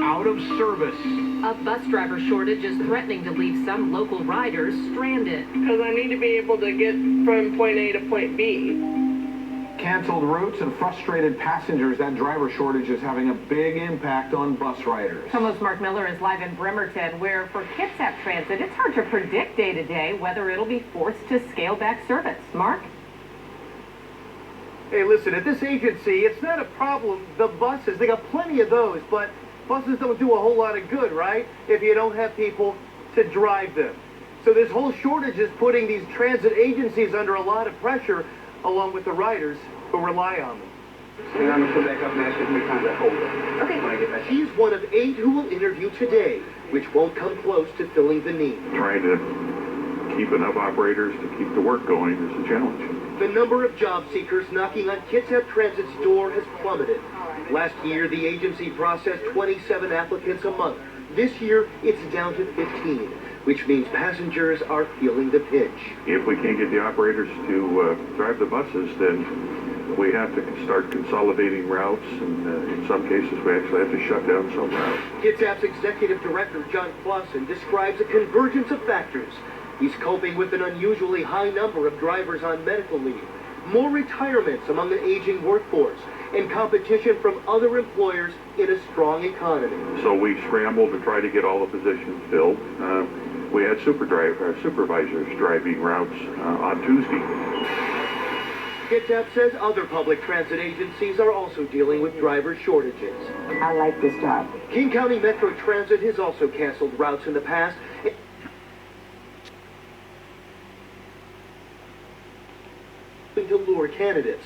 out of service. A bus driver shortage is threatening to leave some local riders stranded. Because I need to be able to get from point A to point B. Canceled routes and frustrated passengers. That driver shortage is having a big impact on bus riders. KOMO's Mark Miller is live in Bremerton, where for Kitsap Transit, it's hard to predict day to day whether it'll be forced to scale back service. Mark? Hey, listen, at this agency, it's not a problem. The buses, they got plenty of those, but buses don't do a whole lot of good, right? If you don't have people to drive them. So this whole shortage is putting these transit agencies under a lot of pressure, along with the riders who rely on them. And I'm going to come back up and ask you 3 times. I hold it. Okay. When I get back. She's one of 8 who will interview today, which won't come close to filling the need. Trying to keep enough operators to keep the work going is a challenge. The number of job seekers knocking on Kitsap Transit's door has plummeted. Last year, the agency processed 27 applicants a month. This year, it's down to 15, which means passengers are feeling the pinch. If we can't get the operators to drive the buses, then we have to start consolidating routes, and in some cases, we actually have to shut down some routes. Kitsap's executive director, John Clausen, describes a convergence of factors. He's coping with an unusually high number of drivers on medical leave, more retirements among an aging workforce, and competition from other employers in a strong economy. So we scrambled to try to get all the positions filled. We had supervisors driving routes on Tuesday. Kitsap says other public transit agencies are also dealing with driver shortages. I like this job. King County Metro Transit has also canceled routes in the past. To lure candidates.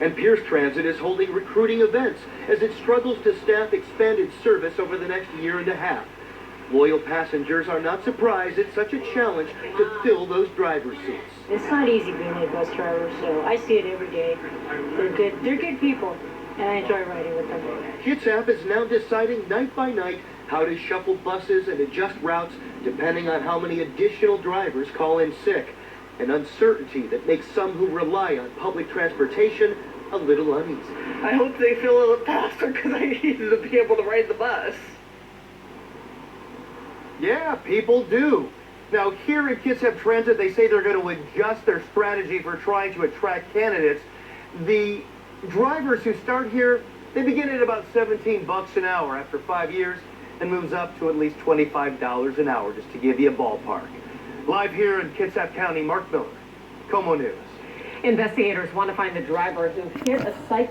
And Pierce Transit is holding recruiting events as it struggles to staff expanded service over the next year and a half. Loyal passengers are not surprised it's such a challenge to fill those driver's seats. It's not easy being a bus driver, so I see it every day. They're good people, and I enjoy riding with them. Kitsap is now deciding night by night how to shuffle buses and adjust routes depending on how many additional drivers call in sick. An uncertainty that makes some who rely on public transportation a little uneasy. I hope they fill it up faster because I need to be able to ride the bus. Yeah, people do. Now, here at Kitsap Transit, they say they're going to adjust their strategy for trying to attract candidates. The drivers who start here, they begin at about $17 an hour after 5 years and moves up to at least $25 an hour, just to give you a ballpark. Live here in Kitsap County, Mark Miller, KOMO News. Investigators want to find the driver who hit a cycle.